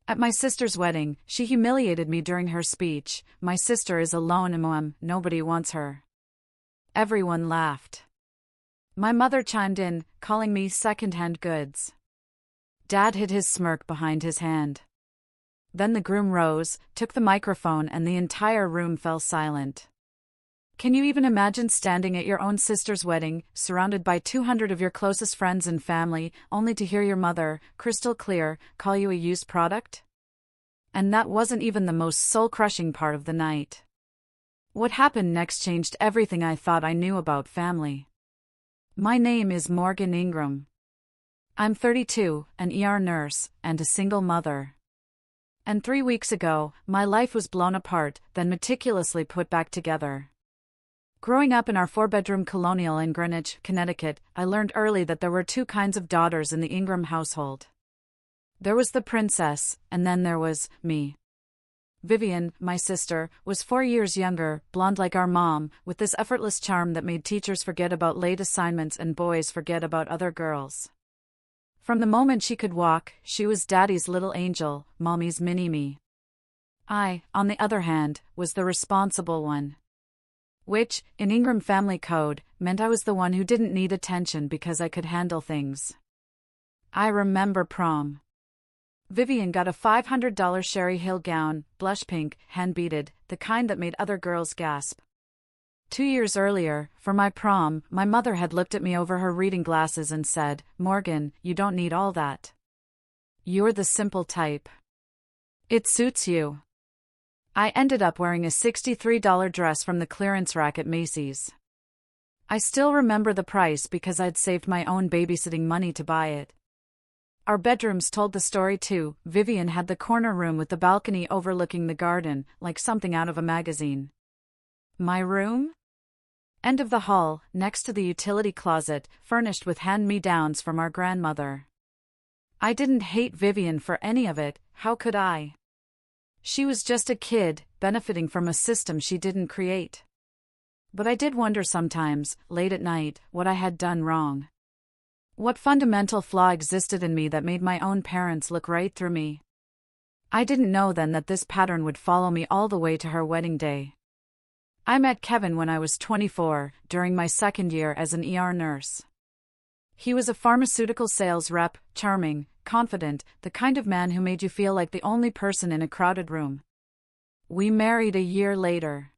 At my sister's wedding, she humiliated me during her speech. My sister is alone and nobody wants her. Everyone laughed. My mother chimed in, calling me secondhand goods. Dad hid his smirk behind his hand. Then the groom rose, took the microphone, and the entire room fell silent. Can you even imagine standing at your own sister's wedding, surrounded by 200 of your closest friends and family, only to hear your mother, crystal clear, call you a used product? And that wasn't even the most soul-crushing part of the night. What happened next changed everything I thought I knew about family. My name is Morgan Ingram. I'm 32, an ER nurse, and a single mother. And 3 weeks ago, my life was blown apart, then meticulously put back together. Growing up in our 4-bedroom colonial in Greenwich, Connecticut, I learned early that there were 2 kinds of daughters in the Ingram household. There was the princess, and then there was me. Vivian, my sister, was 4 years younger, blonde like our mom, with this effortless charm that made teachers forget about late assignments and boys forget about other girls. From the moment she could walk, she was Daddy's little angel, Mommy's mini-me. I, on the other hand, was the responsible one. Which, in Ingram family code, meant I was the one who didn't need attention because I could handle things. I remember prom. Vivian got a $500 Sherry Hill gown, blush pink, hand-beaded, the kind that made other girls gasp. 2 years earlier, for my prom, my mother had looked at me over her reading glasses and said, "Morgan, you don't need all that. You're the simple type. It suits you." I ended up wearing a $63 dress from the clearance rack at Macy's. I still remember the price because I'd saved my own babysitting money to buy it. Our bedrooms told the story too. Vivian had the corner room with the balcony overlooking the garden, like something out of a magazine. My room? End of the hall, next to the utility closet, furnished with hand-me-downs from our grandmother. I didn't hate Vivian for any of it, how could I? She was just a kid, benefiting from a system she didn't create. But I did wonder sometimes, late at night, what I had done wrong. What fundamental flaw existed in me that made my own parents look right through me? I didn't know then that this pattern would follow me all the way to her wedding day. I met Kevin when I was 24, during my second year as an ER nurse. He was a pharmaceutical sales rep, charming, confident, the kind of man who made you feel like the only person in a crowded room. We married a year later.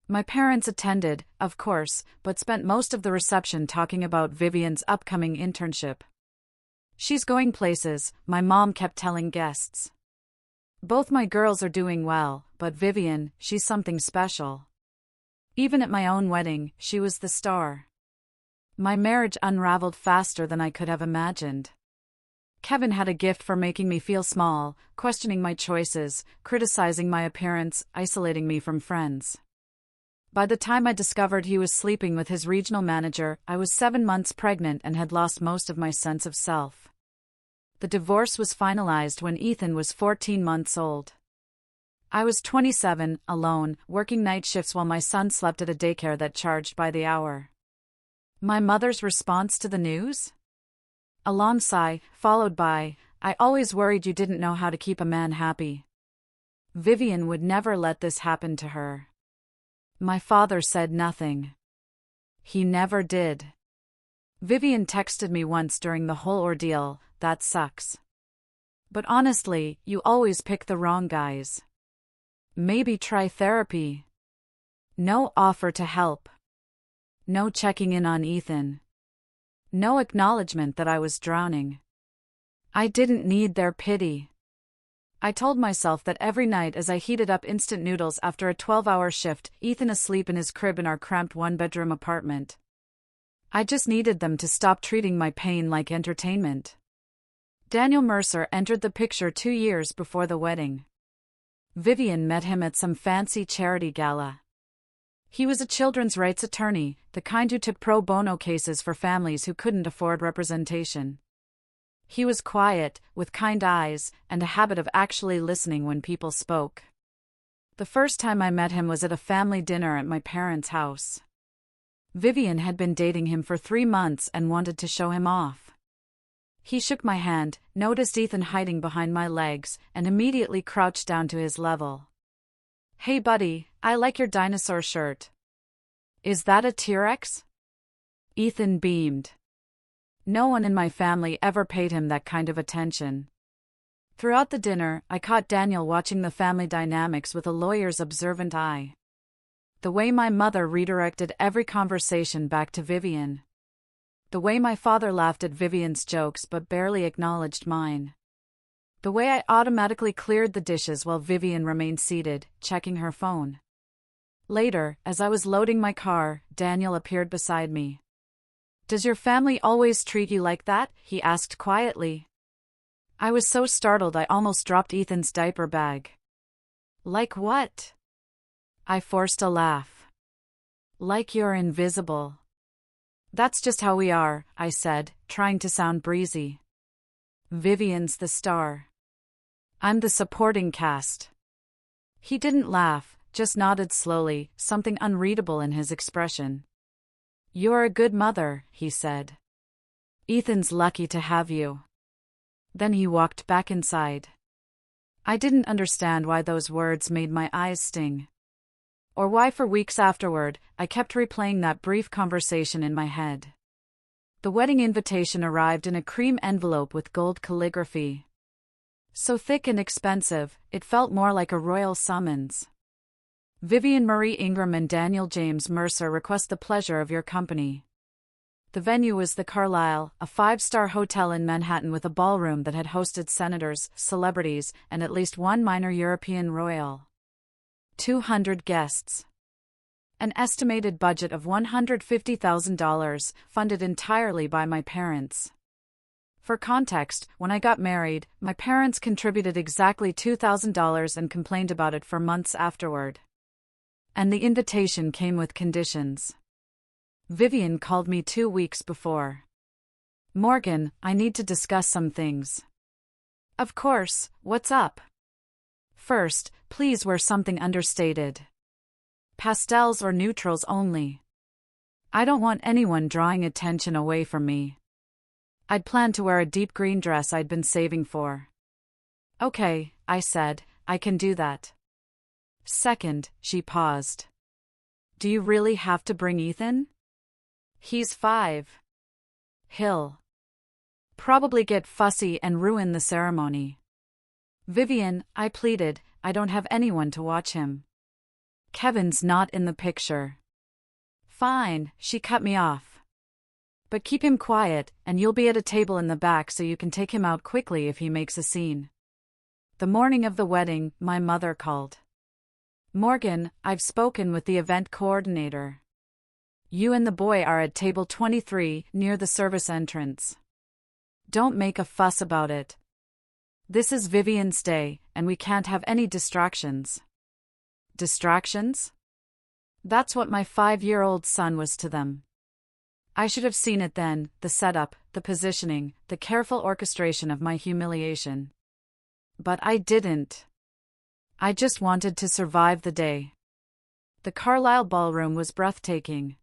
My parents attended, of course, but spent most of the reception talking about Vivian's upcoming internship. "She's going places," my mom kept telling guests. "Both my girls are doing well, but Vivian, she's something special." Even at my own wedding, she was the star. My marriage unraveled faster than I could have imagined. Kevin had a gift for making me feel small, questioning my choices, criticizing my appearance, isolating me from friends. By the time I discovered he was sleeping with his regional manager, I was 7 months pregnant and had lost most of my sense of self. The divorce was finalized when Ethan was 14 months old. I was 27, alone, working night shifts while my son slept at a daycare that charged by the hour. My mother's response to the news? A long sigh, followed by, "I always worried you didn't know how to keep a man happy. Vivian would never let this happen to her." My father said nothing. He never did. Vivian texted me once during the whole ordeal, "That sucks. But honestly, you always pick the wrong guys. Maybe try therapy." No offer to help. No checking in on Ethan. No acknowledgement that I was drowning. I didn't need their pity. I told myself that every night as I heated up instant noodles after a 12-hour shift, Ethan asleep in his crib in our cramped 1-bedroom apartment. I just needed them to stop treating my pain like entertainment. Daniel Mercer entered the picture 2 years before the wedding. Vivian met him at some fancy charity gala. He was a children's rights attorney, the kind who took pro bono cases for families who couldn't afford representation. He was quiet, with kind eyes, and a habit of actually listening when people spoke. The first time I met him was at a family dinner at my parents' house. Vivian had been dating him for 3 months and wanted to show him off. He shook my hand, noticed Ethan hiding behind my legs, and immediately crouched down to his level. "Hey buddy, I like your dinosaur shirt. Is that a T-Rex?" Ethan beamed. No one in my family ever paid him that kind of attention. Throughout the dinner, I caught Daniel watching the family dynamics with a lawyer's observant eye. The way my mother redirected every conversation back to Vivian. The way my father laughed at Vivian's jokes but barely acknowledged mine. The way I automatically cleared the dishes while Vivian remained seated, checking her phone. Later, as I was loading my car, Daniel appeared beside me. "Does your family always treat you like that?" he asked quietly. I was so startled I almost dropped Ethan's diaper bag. "Like what?" I forced a laugh. "Like you're invisible." "That's just how we are," I said, trying to sound breezy. "Vivian's the star. I'm the supporting cast." He didn't laugh, just nodded slowly, something unreadable in his expression. "You're a good mother," he said. "Ethan's lucky to have you." Then he walked back inside. I didn't understand why those words made my eyes sting. Or why for weeks afterward, I kept replaying that brief conversation in my head. The wedding invitation arrived in a cream envelope with gold calligraphy. So thick and expensive, it felt more like a royal summons. "Vivian Marie Ingram and Daniel James Mercer request the pleasure of your company." The venue was the Carlyle, a 5-star hotel in Manhattan with a ballroom that had hosted senators, celebrities, and at least one minor European royal. 200 guests. An estimated budget of $150,000, funded entirely by my parents. For context, when I got married, my parents contributed exactly $2,000 and complained about it for months afterward. And the invitation came with conditions. Vivian called me 2 weeks before. "Morgan, I need to discuss some things." "Of course, what's up?" "First, please wear something understated. Pastels or neutrals only. I don't want anyone drawing attention away from me." I'd planned to wear a deep green dress I'd been saving for. "Okay," I said, "I can do that." "Second," she paused. "Do you really have to bring Ethan? He's 5. He'll probably get fussy and ruin the ceremony." "Vivian," I pleaded, "I don't have anyone to watch him. Kevin's not in the picture." "Fine," she cut me off. "But keep him quiet, and you'll be at a table in the back so you can take him out quickly if he makes a scene." The morning of the wedding, my mother called. "Morgan, I've spoken with the event coordinator. You and the boy are at table 23, near the service entrance. Don't make a fuss about it. This is Vivian's day, and we can't have any distractions." Distractions? That's what my 5-year-old son was to them. I should have seen it then, the setup, the positioning, the careful orchestration of my humiliation. But I didn't. I just wanted to survive the day. The Carlyle ballroom was breathtaking.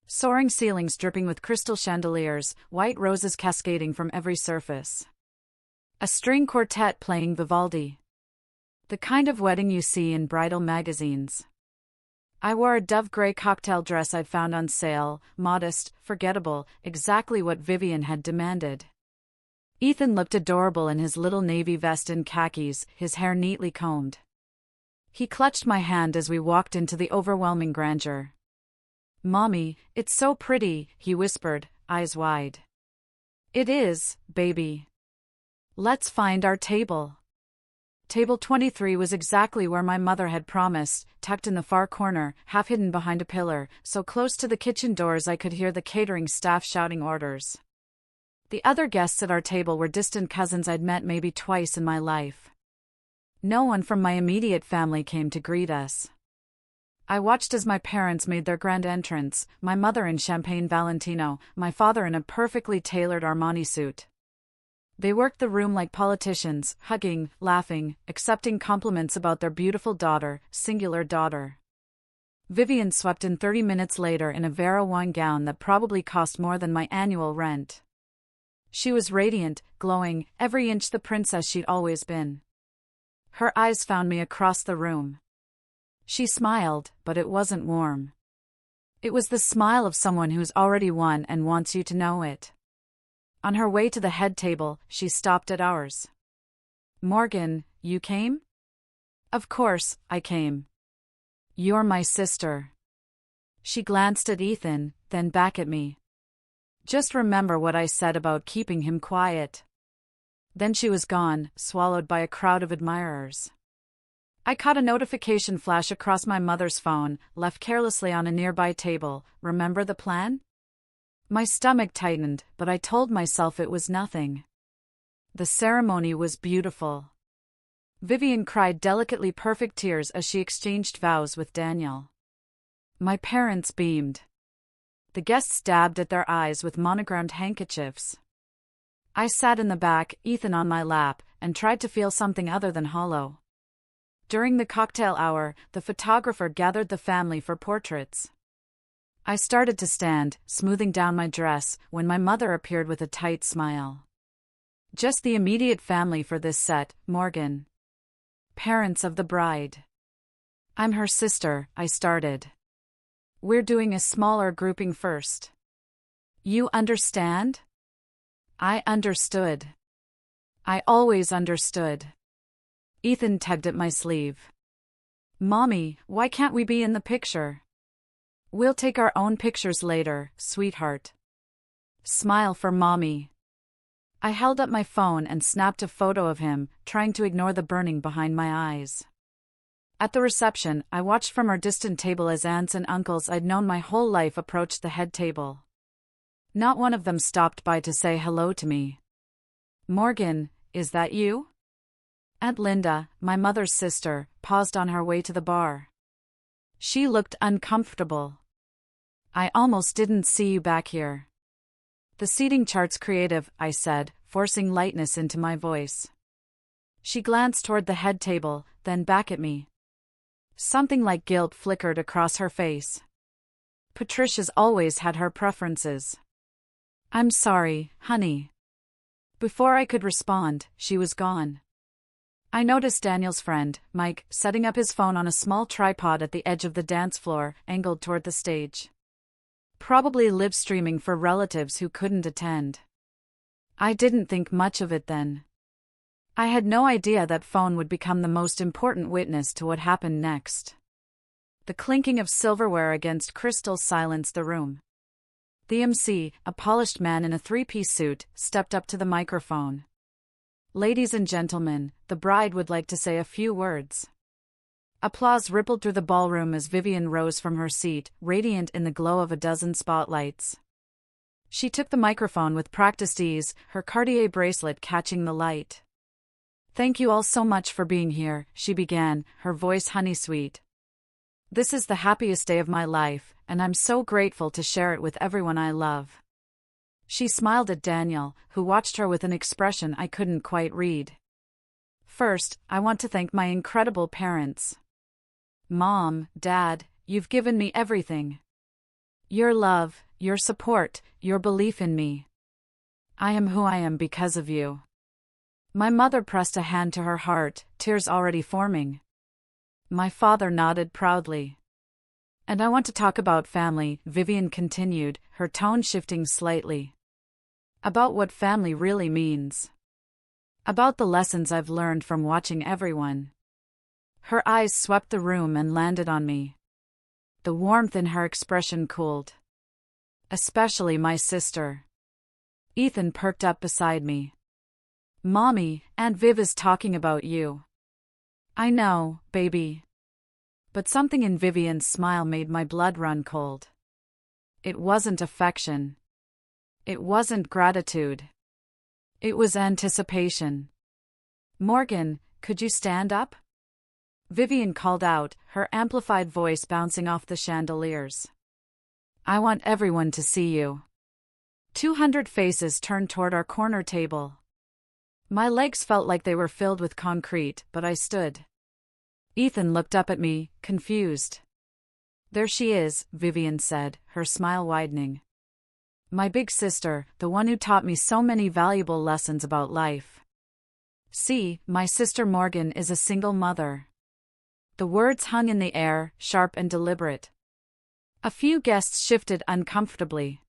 Soaring ceilings dripping with crystal chandeliers, white roses cascading from every surface. A string quartet playing Vivaldi. The kind of wedding you see in bridal magazines. I wore a dove gray cocktail dress I'd found on sale, modest, forgettable, exactly what Vivian had demanded. Ethan looked adorable in his little navy vest and khakis, his hair neatly combed. He clutched my hand as we walked into the overwhelming grandeur. "Mommy, it's so pretty," he whispered, eyes wide. "It is, baby. Let's find our table." Table 23 was exactly where my mother had promised, tucked in the far corner, half hidden behind a pillar, so close to the kitchen doors I could hear the catering staff shouting orders. The other guests at our table were distant cousins I'd met maybe twice in my life. No one from my immediate family came to greet us. I watched as my parents made their grand entrance, my mother in champagne Valentino, my father in a perfectly tailored Armani suit. They worked the room like politicians, hugging, laughing, accepting compliments about their beautiful daughter, singular daughter. Vivian swept in 30 minutes later in a Vera wine gown that probably cost more than my annual rent. She was radiant, glowing, every inch the princess she'd always been. Her eyes found me across the room. She smiled, but it wasn't warm. It was the smile of someone who's already won and wants you to know it. On her way to the head table, she stopped at ours. "Morgan, you came?" "Of course, I came. You're my sister." She glanced at Ethan, then back at me. "Just remember what I said about keeping him quiet." Then she was gone, swallowed by a crowd of admirers. I caught a notification flash across my mother's phone, left carelessly on a nearby table. "Remember the plan?" My stomach tightened, but I told myself it was nothing. The ceremony was beautiful. Vivian cried delicately perfect tears as she exchanged vows with Daniel. My parents beamed. The guests dabbed at their eyes with monogrammed handkerchiefs. I sat in the back, Ethan on my lap, and tried to feel something other than hollow. During the cocktail hour, the photographer gathered the family for portraits. I started to stand, smoothing down my dress, when my mother appeared with a tight smile. "Just the immediate family for this set, Morgan. Parents of the bride." "I'm her sister," I started. "We're doing a smaller grouping first." "You understand?" I understood. I always understood. Ethan tugged at my sleeve. "Mommy, why can't we be in the picture?" "We'll take our own pictures later, sweetheart." "Smile for Mommy." I held up my phone and snapped a photo of him, trying to ignore the burning behind my eyes. At the reception, I watched from our distant table as aunts and uncles I'd known my whole life approached the head table. Not one of them stopped by to say hello to me. "Morgan, is that you?" Aunt Linda, my mother's sister, paused on her way to the bar. She looked uncomfortable. "I almost didn't see you back here." "The seating chart's creative," I said, forcing lightness into my voice. She glanced toward the head table, then back at me. Something like guilt flickered across her face. Patricia's always had her preferences. "I'm sorry, honey." Before I could respond, she was gone. I noticed Daniel's friend, Mike, setting up his phone on a small tripod at the edge of the dance floor, angled toward the stage. Probably live streaming for relatives who couldn't attend. I didn't think much of it then. I had no idea that phone would become the most important witness to what happened next. The clinking of silverware against crystal silenced the room. The MC, a polished man in a three-piece suit, stepped up to the microphone. "Ladies and gentlemen, the bride would like to say a few words." Applause rippled through the ballroom as Vivian rose from her seat, radiant in the glow of a dozen spotlights. She took the microphone with practiced ease, her Cartier bracelet catching the light. "Thank you all so much for being here," she began, her voice honey-sweet. "This is the happiest day of my life, and I'm so grateful to share it with everyone I love." She smiled at Daniel, who watched her with an expression I couldn't quite read. "First, I want to thank my incredible parents. Mom, Dad, you've given me everything. Your love, your support, your belief in me. I am who I am because of you." My mother pressed a hand to her heart, tears already forming. My father nodded proudly. "And I want to talk about family," Vivian continued, her tone shifting slightly. "About what family really means. About the lessons I've learned from watching everyone." Her eyes swept the room and landed on me. The warmth in her expression cooled. "Especially my sister." Ethan perked up beside me. "Mommy, Aunt Viv is talking about you." "I know, baby." But something in Vivian's smile made my blood run cold. It wasn't affection. It wasn't gratitude. It was anticipation. "Morgan, could you stand up?" Vivian called out, her amplified voice bouncing off the chandeliers. "I want everyone to see you." 200 faces turned toward our corner table. My legs felt like they were filled with concrete, but I stood. Ethan looked up at me, confused. "There she is," Vivian said, her smile widening. My big sister, the one who taught me so many valuable lessons about life. See, my sister Morgan is a single mother. The words hung in the air, sharp and deliberate. A few guests shifted uncomfortably.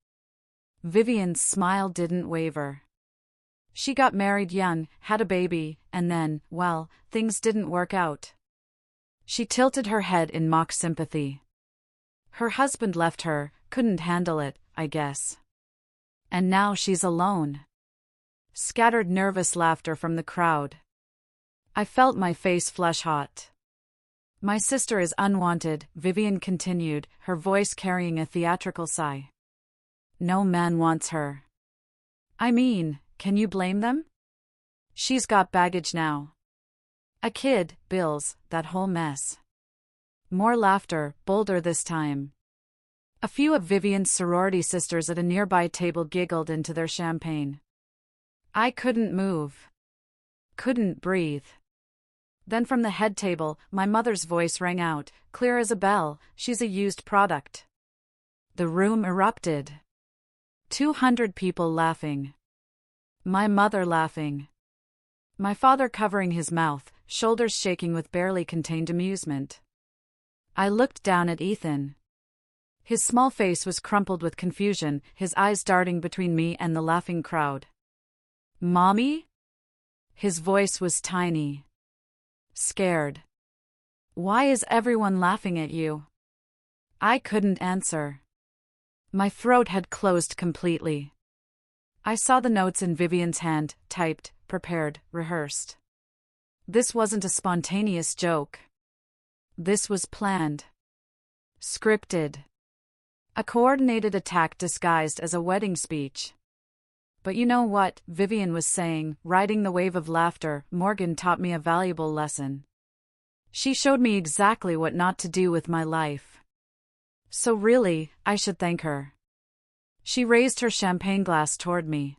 Vivian's smile didn't waver. She got married young, had a baby, and then, well, things didn't work out. She tilted her head in mock sympathy. Her husband left her, couldn't handle it, I guess. And now she's alone. Scattered nervous laughter from the crowd. I felt my face flush hot. My sister is unwanted, Vivian continued, her voice carrying a theatrical sigh. No man wants her. I mean, can you blame them? She's got baggage now. A kid, bills, that whole mess. More laughter, bolder this time. A few of Vivian's sorority sisters at a nearby table giggled into their champagne. I couldn't move. Couldn't breathe. Then from the head table, my mother's voice rang out, clear as a bell, she's a used product. The room erupted. 200 people laughing. My mother laughing. My father covering his mouth, shoulders shaking with barely contained amusement. I looked down at Ethan. His small face was crumpled with confusion, his eyes darting between me and the laughing crowd. Mommy? His voice was tiny. Scared. Why is everyone laughing at you? I couldn't answer. My throat had closed completely. I saw the notes in Vivian's hand, typed, prepared, rehearsed. This wasn't a spontaneous joke. This was planned. Scripted. A coordinated attack disguised as a wedding speech. But you know what, Vivian was saying, riding the wave of laughter, Morgan taught me a valuable lesson. She showed me exactly what not to do with my life. So really, I should thank her. She raised her champagne glass toward me.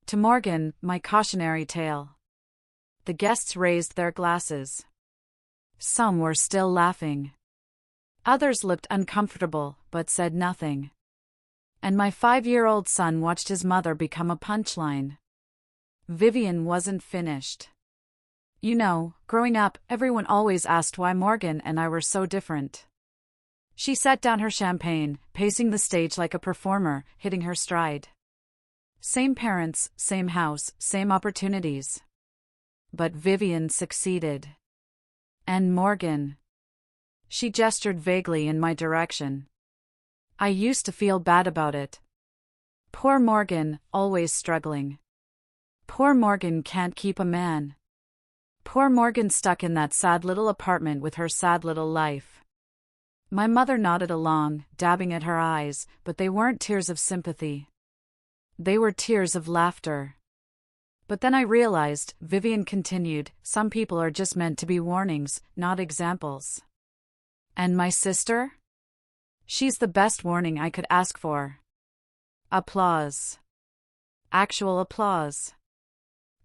To Morgan, my cautionary tale. The guests raised their glasses. Some were still laughing. Others looked uncomfortable, but said nothing. And my 5-year-old son watched his mother become a punchline. Vivian wasn't finished. You know, growing up, everyone always asked why Morgan and I were so different. She set down her champagne, pacing the stage like a performer, hitting her stride. Same parents, same house, same opportunities. But Vivian succeeded. And Morgan. She gestured vaguely in my direction. I used to feel bad about it. Poor Morgan, always struggling. Poor Morgan can't keep a man. Poor Morgan stuck in that sad little apartment with her sad little life. My mother nodded along, dabbing at her eyes, but they weren't tears of sympathy. They were tears of laughter. But then I realized, Vivian continued, some people are just meant to be warnings, not examples. And my sister? She's the best warning I could ask for. Applause. Actual applause.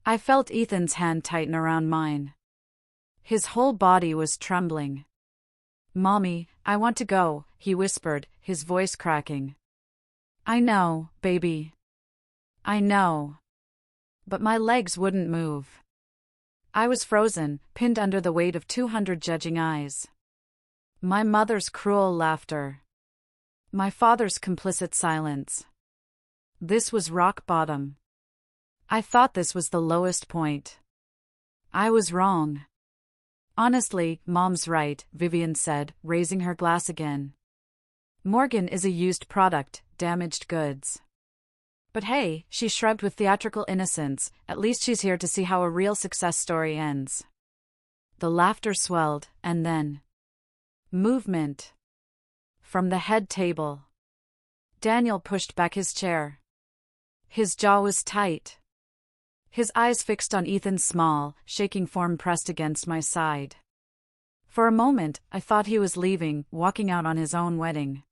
I felt Ethan's hand tighten around mine. His whole body was trembling. Mommy, I want to go, he whispered, his voice cracking. I know, baby. I know. But my legs wouldn't move. I was frozen, pinned under the weight of 200 judging eyes. My mother's cruel laughter. My father's complicit silence. This was rock bottom. I thought this was the lowest point. I was wrong. Honestly, Mom's right, Vivian said, raising her glass again. Morgan is a used product, damaged goods. But hey, she shrugged with theatrical innocence, at least she's here to see how a real success story ends. The laughter swelled, and then... movement. From the head table. Daniel pushed back his chair. His jaw was tight. His eyes fixed on Ethan's small, shaking form pressed against my side. For a moment, I thought he was leaving, walking out on his own wedding.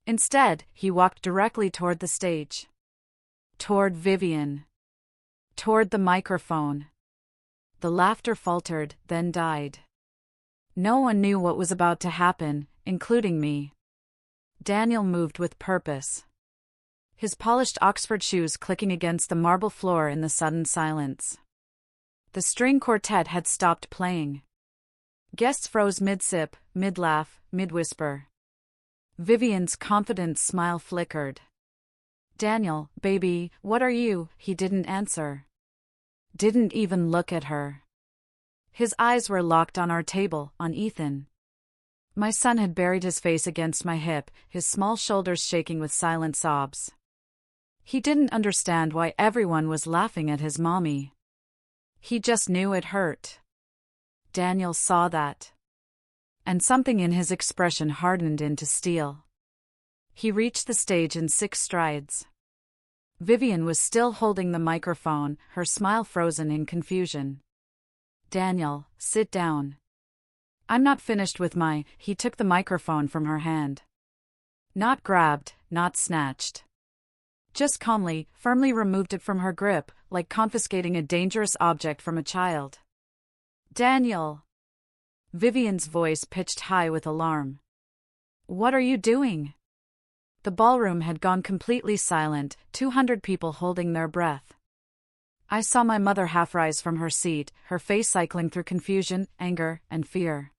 Instead, he walked directly toward the stage. Toward Vivian. Toward the microphone. The laughter faltered, then died. No one knew what was about to happen, including me. Daniel moved with purpose. his polished Oxford shoes clicking against the marble floor in the sudden silence. The string quartet had stopped playing. Guests froze mid-sip, mid-laugh, mid-whisper. Vivian's confident smile flickered. "Daniel, baby, what are you?" He didn't answer. Didn't even look at her. His eyes were locked on our table, on Ethan. My son had buried his face against my hip, his small shoulders shaking with silent sobs. He didn't understand why everyone was laughing at his mommy. He just knew it hurt. Daniel saw that. And something in his expression hardened into steel. He reached the stage in 6 strides. Vivian was still holding the microphone, her smile frozen in confusion. "Daniel, sit down." "I'm not finished with my..." He took the microphone from her hand. Not grabbed, not snatched. Just calmly, firmly removed it from her grip, like confiscating a dangerous object from a child. "Daniel!" Vivian's voice pitched high with alarm. "What are you doing?" The ballroom had gone completely silent, 200 people holding their breath. I saw my mother half rise from her seat, her face cycling through confusion, anger, and fear.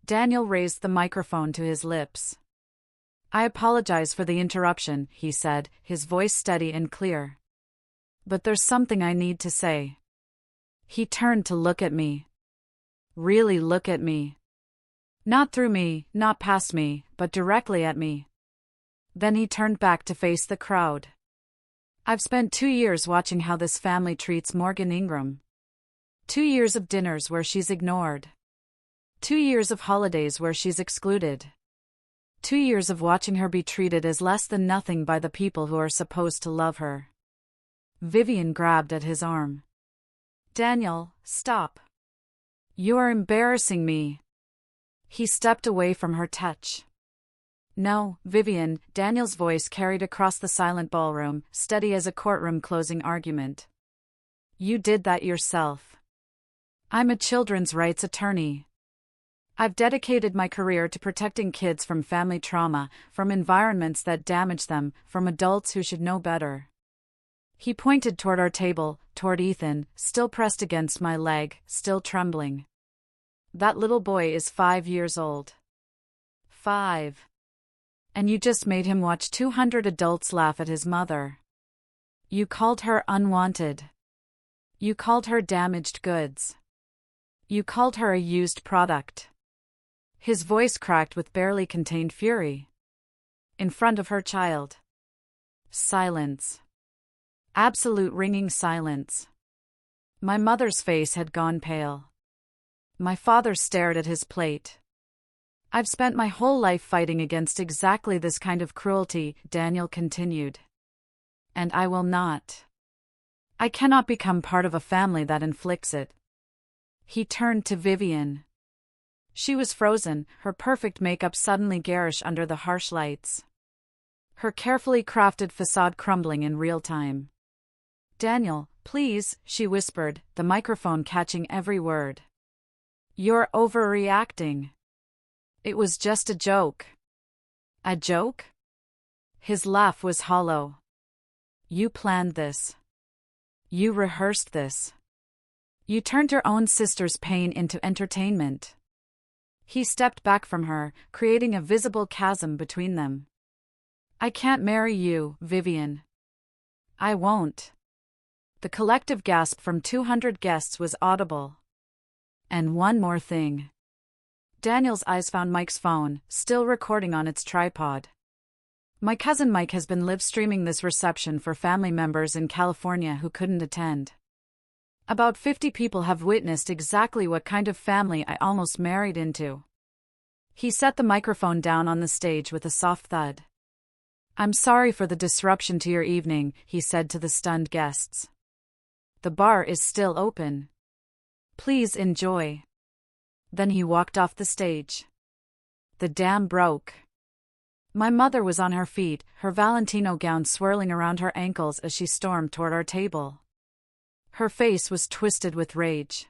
Daniel raised the microphone to his lips. "I apologize for the interruption," he said, his voice steady and clear. "But there's something I need to say." He turned to look at me. Really look at me. Not through me, not past me, but directly at me. Then he turned back to face the crowd. "I've spent 2 years watching how this family treats Morgan Ingram. 2 years of dinners where she's ignored. 2 years of holidays where she's excluded. 2 years of watching her be treated as less than nothing by the people who are supposed to love her." Vivian grabbed at his arm. "Daniel, stop. You are embarrassing me." He stepped away from her touch. "No, Vivian," Daniel's voice carried across the silent ballroom, steady as a courtroom closing argument. "You did that yourself. I'm a children's rights attorney. I've dedicated my career to protecting kids from family trauma, from environments that damage them, from adults who should know better." He pointed toward our table, toward Ethan, still pressed against my leg, still trembling. "That little boy is 5 years old. 5. And you just made him watch 200 adults laugh at his mother. You called her unwanted. You called her damaged goods. You called her a used product." His voice cracked with barely contained fury. "In front of her child." Silence. Absolute ringing silence. My mother's face had gone pale. My father stared at his plate. "I've spent my whole life fighting against exactly this kind of cruelty," Daniel continued. "And I will not. I cannot become part of a family that inflicts it." He turned to Vivian. She was frozen, her perfect makeup suddenly garish under the harsh lights. Her carefully crafted facade crumbling in real time. "Daniel, please," she whispered, the microphone catching every word. "You're overreacting. It was just a joke." "A joke?" His laugh was hollow. "You planned this. You rehearsed this. You turned your own sister's pain into entertainment." He stepped back from her, creating a visible chasm between them. "I can't marry you, Vivian. I won't." The collective gasp from 200 guests was audible. "And one more thing." Daniel's eyes found Mike's phone, still recording on its tripod. "My cousin Mike has been live-streaming this reception for family members in California who couldn't attend. About 50 people have witnessed exactly what kind of family I almost married into." He set the microphone down on the stage with a soft thud. "I'm sorry for the disruption to your evening," he said to the stunned guests. "The bar is still open. Please enjoy." Then he walked off the stage. The dam broke. My mother was on her feet, her Valentino gown swirling around her ankles as she stormed toward our table. Her face was twisted with rage.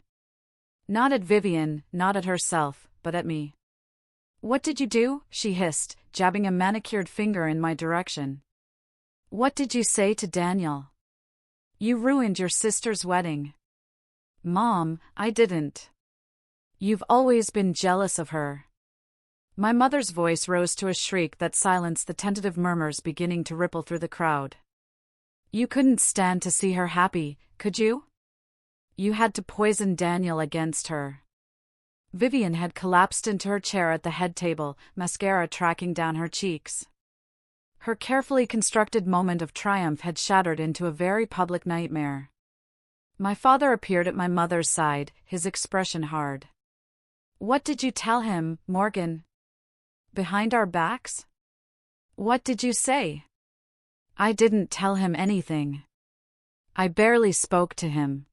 Not at Vivian, not at herself, but at me. "What did you do?" she hissed, jabbing a manicured finger in my direction. What did you say to Daniel? You ruined your sister's wedding. Mom, I didn't. You've always been jealous of her. My mother's voice rose to a shriek that silenced the tentative murmurs beginning to ripple through the crowd. You couldn't stand to see her happy, could you? You had to poison Daniel against her. Vivian had collapsed into her chair at the head table, mascara tracking down her cheeks. Her carefully constructed moment of triumph had shattered into a very public nightmare. My father appeared at my mother's side, his expression hard. What did you tell him, Morgan? Behind our backs? What did you say? I didn't tell him anything. I barely spoke to him.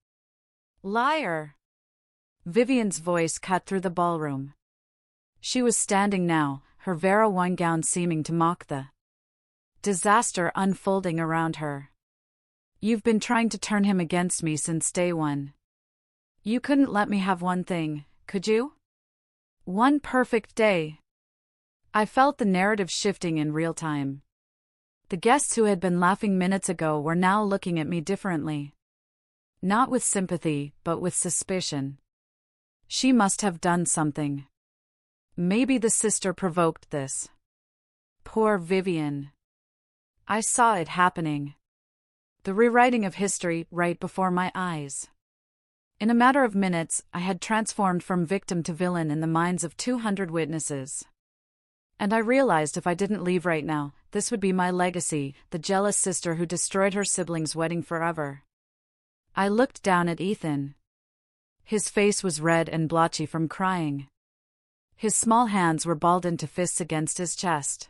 Liar! Vivian's voice cut through the ballroom. She was standing now, her Vera Wine gown seeming to mock the disaster unfolding around her. You've been trying to turn him against me since day one. You couldn't let me have one thing, could you? One perfect day. I felt the narrative shifting in real time. The guests who had been laughing minutes ago were now looking at me differently. Not with sympathy, but with suspicion. She must have done something. Maybe the sister provoked this. Poor Vivian. I saw it happening. The rewriting of history right before my eyes. In a matter of minutes, I had transformed from victim to villain in the minds of 200 witnesses. And I realized if I didn't leave right now, this would be my legacy, the jealous sister who destroyed her sibling's wedding forever. I looked down at Ethan. His face was red and blotchy from crying. His small hands were balled into fists against his chest.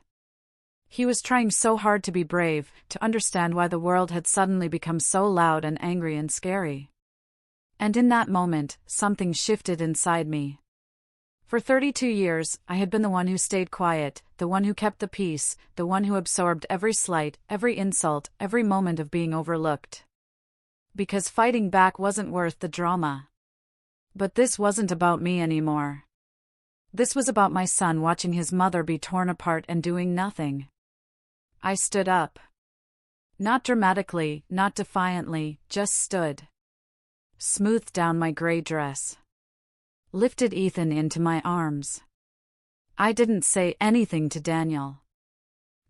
He was trying so hard to be brave, to understand why the world had suddenly become so loud and angry and scary. And in that moment, something shifted inside me. For 32 years, I had been the one who stayed quiet, the one who kept the peace, the one who absorbed every slight, every insult, every moment of being overlooked. Because fighting back wasn't worth the drama. But this wasn't about me anymore. This was about my son watching his mother be torn apart and doing nothing. I stood up. Not dramatically, not defiantly, just stood. Smoothed down my gray dress. Lifted Ethan into my arms. I didn't say anything to Daniel.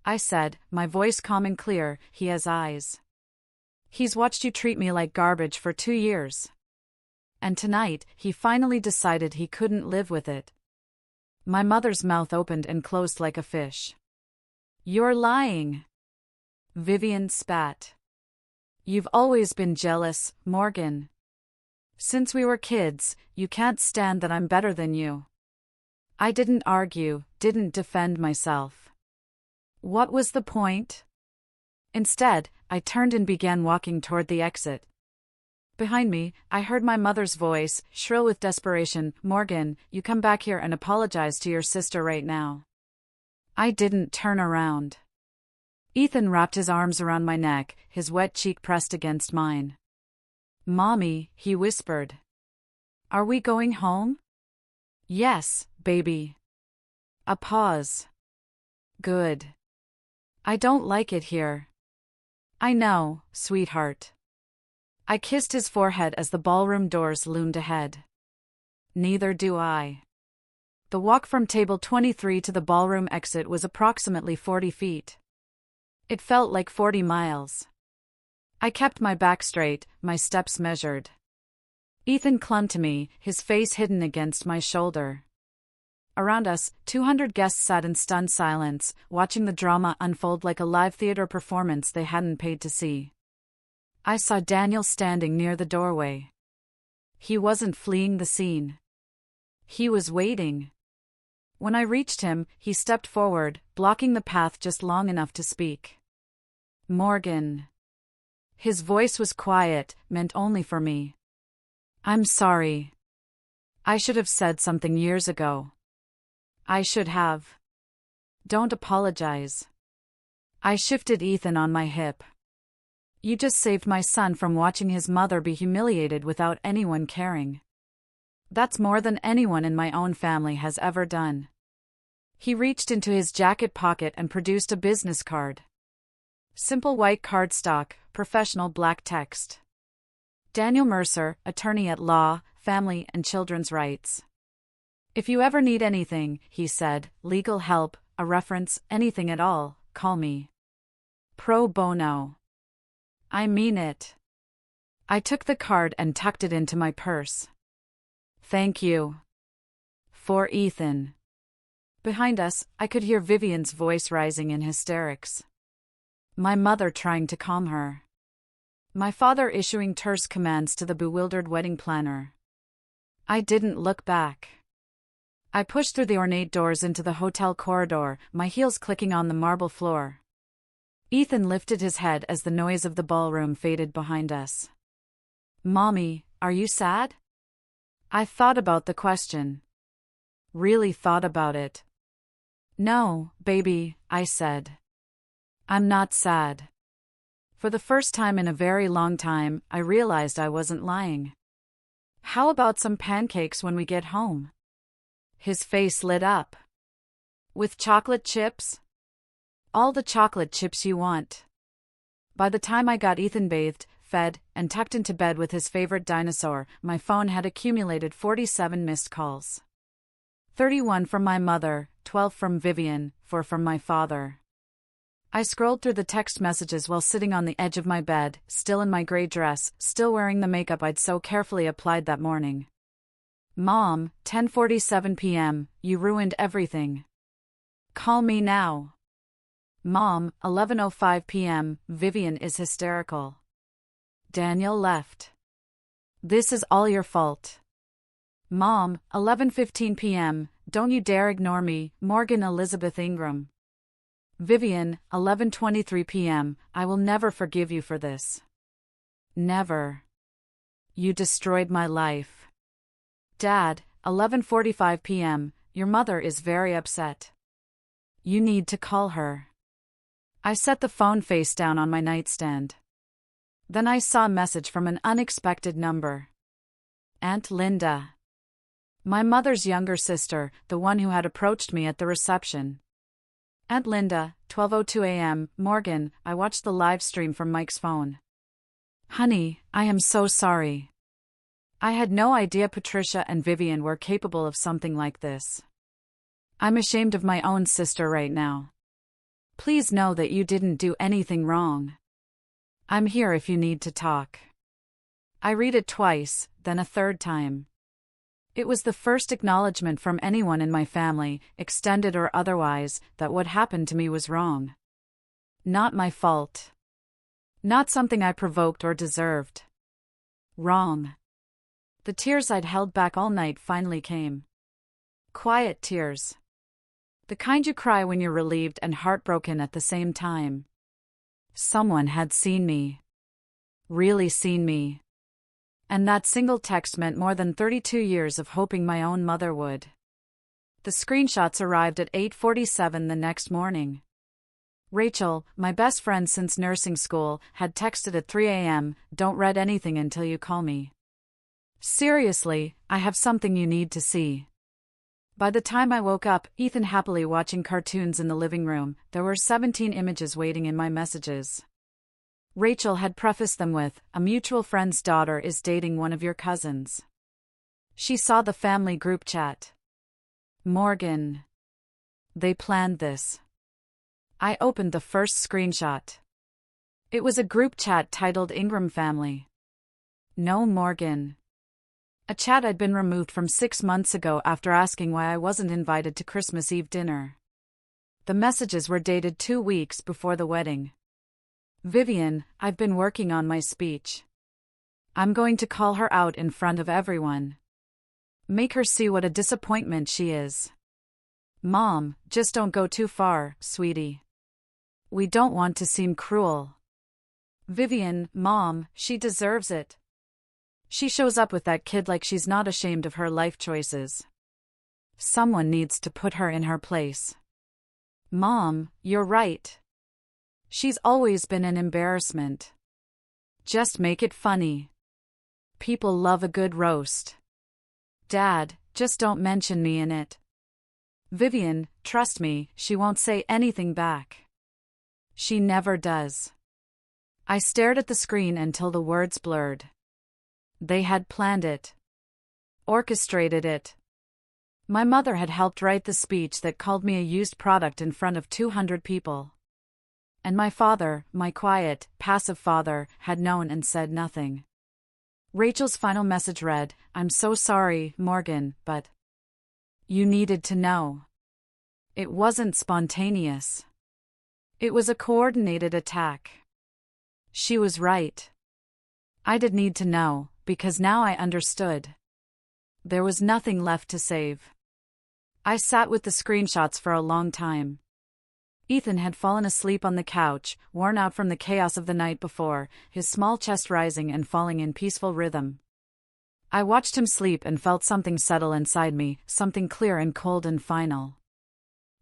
I said, my voice calm and clear, he has eyes. He's watched you treat me like garbage for 2 years. And tonight, he finally decided he couldn't live with it. My mother's mouth opened and closed like a fish. You're lying. Vivian spat. You've always been jealous, Morgan. Since we were kids, you can't stand that I'm better than you. I didn't argue, didn't defend myself. What was the point? Instead, I turned and began walking toward the exit. Behind me, I heard my mother's voice, shrill with desperation, Morgan, you come back here and apologize to your sister right now. I didn't turn around. Ethan wrapped his arms around my neck, his wet cheek pressed against mine. Mommy, he whispered. Are we going home? Yes, baby. A pause. Good. I don't like it here. I know, sweetheart. I kissed his forehead as the ballroom doors loomed ahead. Neither do I. The walk from table 23 to the ballroom exit was approximately 40 feet. It felt like 40 miles. I kept my back straight, my steps measured. Ethan clung to me, his face hidden against my shoulder. Around us, 200 guests sat in stunned silence, watching the drama unfold like a live theater performance they hadn't paid to see. I saw Daniel standing near the doorway. He wasn't fleeing the scene. He was waiting. When I reached him, he stepped forward, blocking the path just long enough to speak. Morgan. His voice was quiet, meant only for me. I'm sorry. I should have said something years ago. I should have. Don't apologize. I shifted Ethan on my hip. You just saved my son from watching his mother be humiliated without anyone caring. That's more than anyone in my own family has ever done. He reached into his jacket pocket and produced a business card. Simple white cardstock, professional black text. Daniel Mercer, attorney at law, family and children's rights. If you ever need anything, he said, legal help, a reference, anything at all, call me. Pro bono. I mean it. I took the card and tucked it into my purse. Thank you. For Ethan. Behind us, I could hear Vivian's voice rising in hysterics. My mother trying to calm her. My father issuing terse commands to the bewildered wedding planner. I didn't look back. I pushed through the ornate doors into the hotel corridor, my heels clicking on the marble floor. Ethan lifted his head as the noise of the ballroom faded behind us. Mommy, are you sad? I thought about the question. Really thought about it. No, baby, I said. I'm not sad. For the first time in a very long time, I realized I wasn't lying. How about some pancakes when we get home? His face lit up. With chocolate chips? All the chocolate chips you want. By the time I got Ethan bathed, fed, and tucked into bed with his favorite dinosaur, my phone had accumulated 47 missed calls. 31 from my mother, 12 from Vivian, 4 from my father. I scrolled through the text messages while sitting on the edge of my bed, still in my gray dress, still wearing the makeup I'd so carefully applied that morning. Mom, 10:47 p.m., you ruined everything. Call me now. Mom, 11:05 p.m., Vivian is hysterical. Daniel left. This is all your fault. Mom, 11:15 p.m., don't you dare ignore me, Morgan Elizabeth Ingram. Vivian, 11:23 p.m., I will never forgive you for this. Never. You destroyed my life. Dad, 11:45 p.m., your mother is very upset. You need to call her. I set the phone face down on my nightstand. Then I saw a message from an unexpected number. Aunt Linda. My mother's younger sister, the one who had approached me at the reception. Aunt Linda, 12:02 a.m., Morgan, I watched the live stream from Mike's phone. Honey, I am so sorry. I had no idea Patricia and Vivian were capable of something like this. I'm ashamed of my own sister right now. Please know that you didn't do anything wrong. I'm here if you need to talk. I read it twice, then a third time. It was the first acknowledgement from anyone in my family, extended or otherwise, that what happened to me was wrong. Not my fault. Not something I provoked or deserved. Wrong. The tears I'd held back all night finally came. Quiet tears. The kind you cry when you're relieved and heartbroken at the same time. Someone had seen me. Really seen me. And that single text meant more than 32 years of hoping my own mother would. The screenshots arrived at 8:47 the next morning. Rachel, my best friend since nursing school, had texted at 3 a.m., don't read anything until you call me. Seriously, I have something you need to see. By the time I woke up, Ethan happily watching cartoons in the living room, there were 17 images waiting in my messages. Rachel had prefaced them with, a mutual friend's daughter is dating one of your cousins. She saw the family group chat. Morgan. They planned this. I opened the first screenshot. It was a group chat titled Ingram Family. No Morgan. A chat I'd been removed from 6 months ago after asking why I wasn't invited to Christmas Eve dinner. The messages were dated 2 weeks before the wedding. Vivian, I've been working on my speech. I'm going to call her out in front of everyone. Make her see what a disappointment she is. Mom, just don't go too far, sweetie. We don't want to seem cruel. Vivian, Mom, she deserves it. She shows up with that kid like she's not ashamed of her life choices. Someone needs to put her in her place. Mom, you're right. She's always been an embarrassment. Just make it funny. People love a good roast. Dad, just don't mention me in it. Vivian, trust me, she won't say anything back. She never does. I stared at the screen until the words blurred. They had planned it. Orchestrated it. My mother had helped write the speech that called me a used product in front of 200 people. And my father, my quiet, passive father, had known and said nothing. Rachel's final message read, "I'm so sorry, Morgan, but you needed to know." It wasn't spontaneous. It was a coordinated attack. She was right. I did need to know, because now I understood. There was nothing left to save. I sat with the screenshots for a long time. Ethan had fallen asleep on the couch, worn out from the chaos of the night before, his small chest rising and falling in peaceful rhythm. I watched him sleep and felt something settle inside me, something clear and cold and final.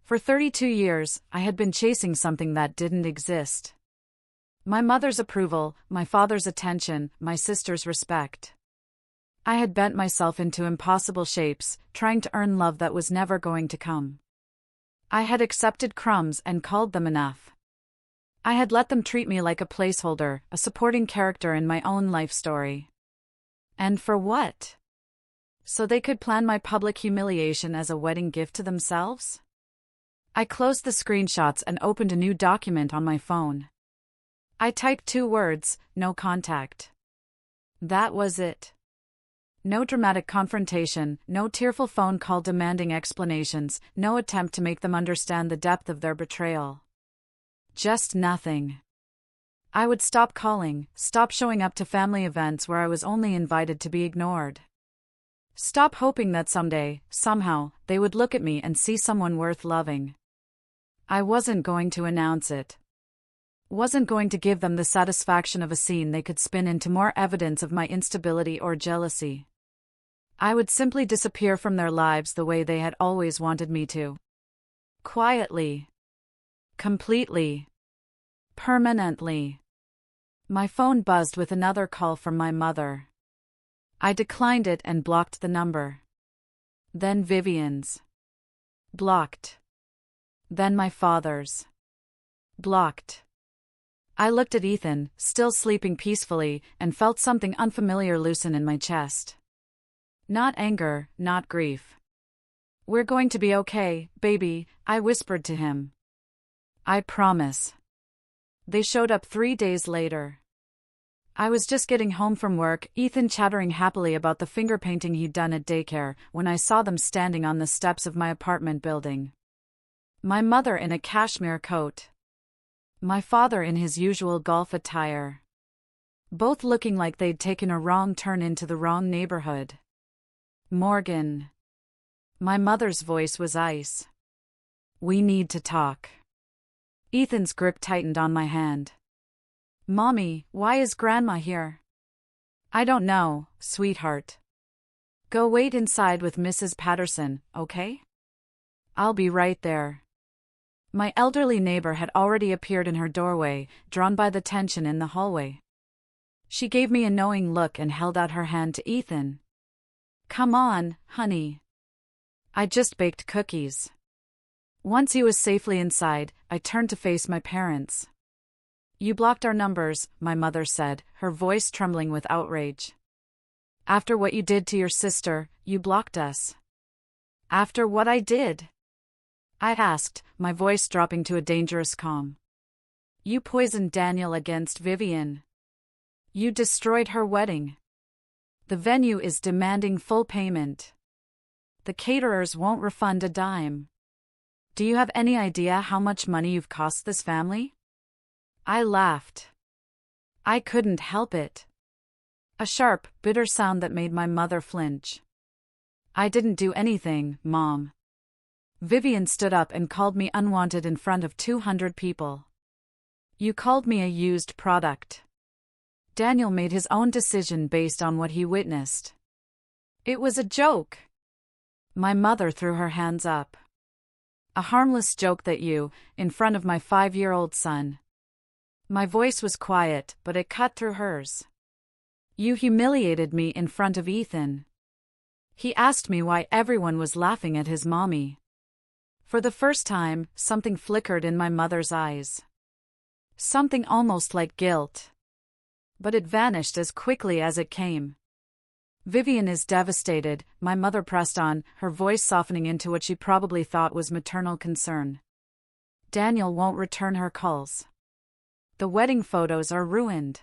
For 32 years, I had been chasing something that didn't exist. My mother's approval, my father's attention, my sister's respect. I had bent myself into impossible shapes, trying to earn love that was never going to come. I had accepted crumbs and called them enough. I had let them treat me like a placeholder, a supporting character in my own life story. And for what? So they could plan my public humiliation as a wedding gift to themselves? I closed the screenshots and opened a new document on my phone. I typed 2 words, "no contact." That was it. No dramatic confrontation, no tearful phone call demanding explanations, no attempt to make them understand the depth of their betrayal. Just nothing. I would stop calling, stop showing up to family events where I was only invited to be ignored. Stop hoping that someday, somehow, they would look at me and see someone worth loving. I wasn't going to announce it. Wasn't going to give them the satisfaction of a scene they could spin into more evidence of my instability or jealousy. I would simply disappear from their lives the way they had always wanted me to. Quietly. Completely. Permanently. My phone buzzed with another call from my mother. I declined it and blocked the number. Then Vivian's. Blocked. Then my father's. Blocked. I looked at Ethan, still sleeping peacefully, and felt something unfamiliar loosen in my chest. Not anger, not grief. "We're going to be okay, baby," I whispered to him. "I promise." They showed up 3 days later. I was just getting home from work, Ethan chattering happily about the finger painting he'd done at daycare, when I saw them standing on the steps of my apartment building. My mother in a cashmere coat. My father in his usual golf attire. Both looking like they'd taken a wrong turn into the wrong neighborhood. "Morgan." My mother's voice was ice. "We need to talk." Ethan's grip tightened on my hand. "Mommy, why is Grandma here?" "I don't know, sweetheart. Go wait inside with Mrs. Patterson, okay? I'll be right there." My elderly neighbor had already appeared in her doorway, drawn by the tension in the hallway. She gave me a knowing look and held out her hand to Ethan. "Come on, honey. I just baked cookies." Once he was safely inside, I turned to face my parents. "You blocked our numbers," my mother said, her voice trembling with outrage. "After what you did to your sister, you blocked us." "After what I did?" I asked, my voice dropping to a dangerous calm. "You poisoned Daniel against Vivian. You destroyed her wedding. The venue is demanding full payment. The caterers won't refund a dime. Do you have any idea how much money you've cost this family?" I laughed. I couldn't help it. A sharp, bitter sound that made my mother flinch. "I didn't do anything, Mom." Vivian stood up and called me unwanted in front of 200 people. "You called me a used product." Daniel made his own decision based on what he witnessed. "It was a joke." My mother threw her hands up. "A harmless joke that you, in front of my 5-year-old son." My voice was quiet, but it cut through hers. "You humiliated me in front of Ethan." He asked me why everyone was laughing at his mommy. For the first time, something flickered in my mother's eyes. Something almost like guilt. But it vanished as quickly as it came. Vivian is devastated, my mother pressed on, her voice softening into what she probably thought was maternal concern. Daniel won't return her calls. The wedding photos are ruined.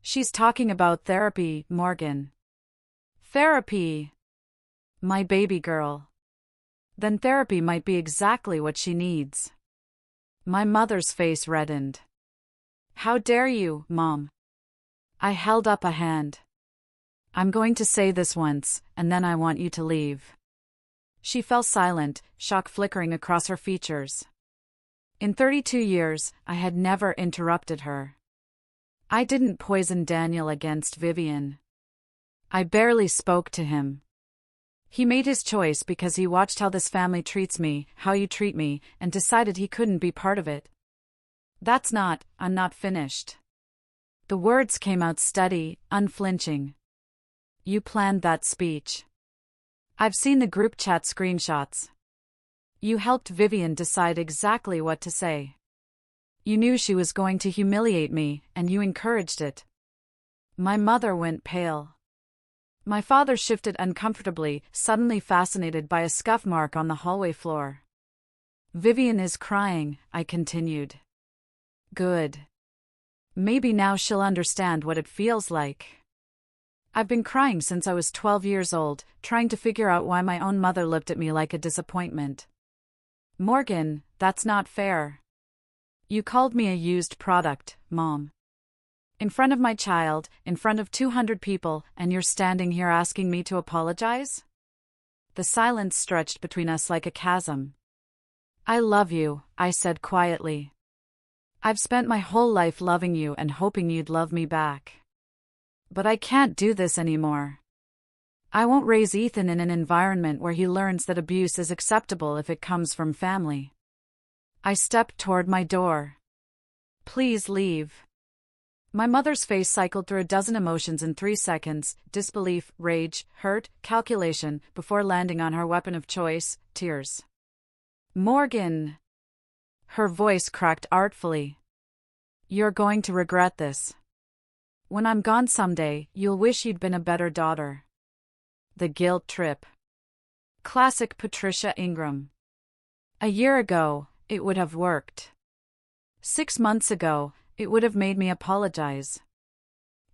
She's talking about therapy, Morgan. Therapy? My baby girl. Then therapy might be exactly what she needs. My mother's face reddened. How dare you, Mom? I held up a hand. I'm going to say this once, and then I want you to leave. She fell silent, shock flickering across her features. In 32 years, I had never interrupted her. I didn't poison Daniel against Vivian. I barely spoke to him. He made his choice because he watched how this family treats me, how you treat me, and decided he couldn't be part of it. I'm not finished. The words came out steady, unflinching. You planned that speech. I've seen the group chat screenshots. You helped Vivian decide exactly what to say. You knew she was going to humiliate me, and you encouraged it. My mother went pale. My father shifted uncomfortably, suddenly fascinated by a scuff mark on the hallway floor. Vivian is crying, I continued. Good. Maybe now she'll understand what it feels like. I've been crying since I was 12 years old, trying to figure out why my own mother looked at me like a disappointment. Morgan, that's not fair. You called me a used product, Mom. In front of my child, in front of 200 people, and you're standing here asking me to apologize? The silence stretched between us like a chasm. I love you, I said quietly. I've spent my whole life loving you and hoping you'd love me back. But I can't do this anymore. I won't raise Ethan in an environment where he learns that abuse is acceptable if it comes from family. I stepped toward my door. Please leave. My mother's face cycled through a dozen emotions in 3 seconds: disbelief, rage, hurt, calculation, before landing on her weapon of choice, tears. Morgan! Her voice cracked artfully. You're going to regret this. When I'm gone someday, you'll wish you'd been a better daughter. The guilt trip. Classic Patricia Ingram. A year ago, it would have worked. 6 months ago, it would have made me apologize.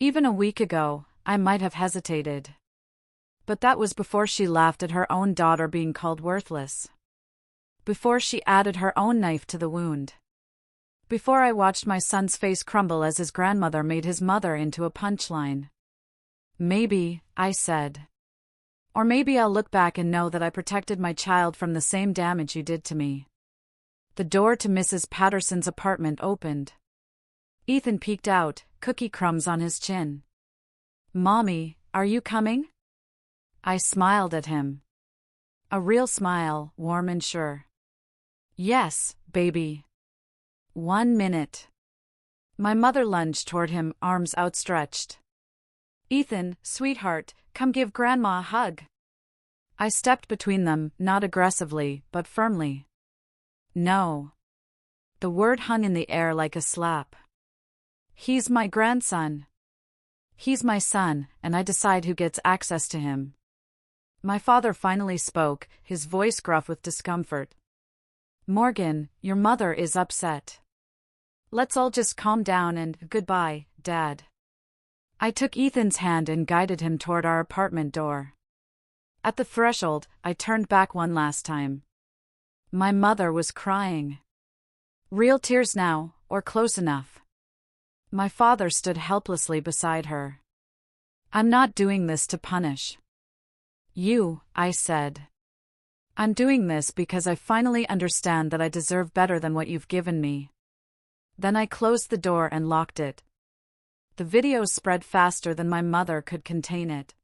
Even a week ago, I might have hesitated. But that was before she laughed at her own daughter being called worthless. Before she added her own knife to the wound. Before I watched my son's face crumble as his grandmother made his mother into a punchline. Maybe, I said. Or maybe I'll look back and know that I protected my child from the same damage you did to me. The door to Mrs. Patterson's apartment opened. Ethan peeked out, cookie crumbs on his chin. Mommy, are you coming? I smiled at him. A real smile, warm and sure. Yes, baby. 1 minute. My mother lunged toward him, arms outstretched. Ethan, sweetheart, come give Grandma a hug. I stepped between them, not aggressively, but firmly. No. The word hung in the air like a slap. He's my grandson. He's my son, and I decide who gets access to him. My father finally spoke, his voice gruff with discomfort. Morgan, your mother is upset. Let's all just calm down and goodbye, Dad. I took Ethan's hand and guided him toward our apartment door. At the threshold, I turned back one last time. My mother was crying. Real tears now, or close enough. My father stood helplessly beside her. I'm not doing this to punish you, I said. I'm doing this because I finally understand that I deserve better than what you've given me. Then I closed the door and locked it. The videos spread faster than my mother could contain it.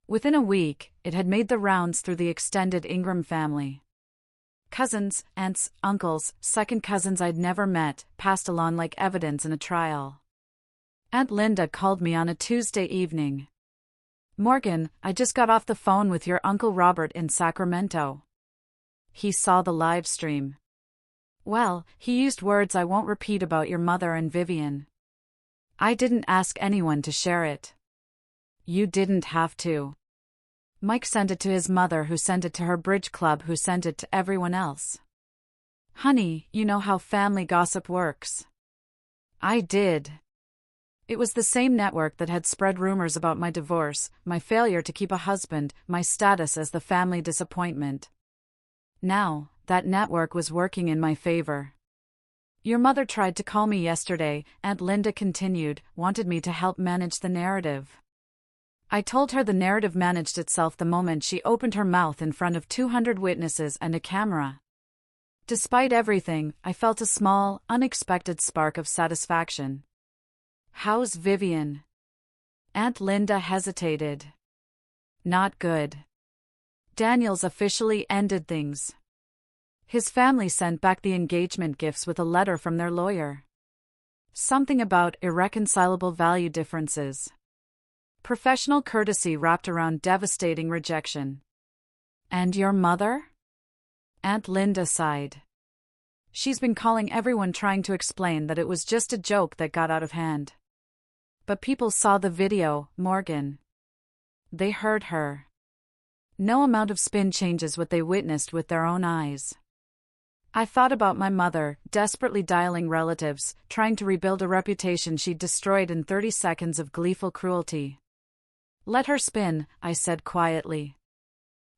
Within a week, it had made the rounds through the extended Ingram family. Cousins, aunts, uncles, second cousins I'd never met, passed along like evidence in a trial. Aunt Linda called me on a Tuesday evening. Morgan, I just got off the phone with your Uncle Robert in Sacramento. He saw the live stream. Well, he used words I won't repeat about your mother and Vivian. I didn't ask anyone to share it. You didn't have to. Mike sent it to his mother, who sent it to her bridge club, who sent it to everyone else. Honey, you know how family gossip works. I did. It was the same network that had spread rumors about my divorce, my failure to keep a husband, my status as the family disappointment. Now, that network was working in my favor. Your mother tried to call me yesterday, Aunt Linda continued, wanted me to help manage the narrative. I told her the narrative managed itself the moment she opened her mouth in front of 200 witnesses and a camera. Despite everything, I felt a small, unexpected spark of satisfaction. How's Vivian? Aunt Linda hesitated. Not good. Daniel's officially ended things. His family sent back the engagement gifts with a letter from their lawyer. Something about irreconcilable value differences. Professional courtesy wrapped around devastating rejection. And your mother? Aunt Linda sighed. She's been calling everyone, trying to explain that it was just a joke that got out of hand. But people saw the video, Morgan. They heard her. No amount of spin changes what they witnessed with their own eyes. I thought about my mother, desperately dialing relatives, trying to rebuild a reputation she'd destroyed in 30 seconds of gleeful cruelty. Let her spin, I said quietly.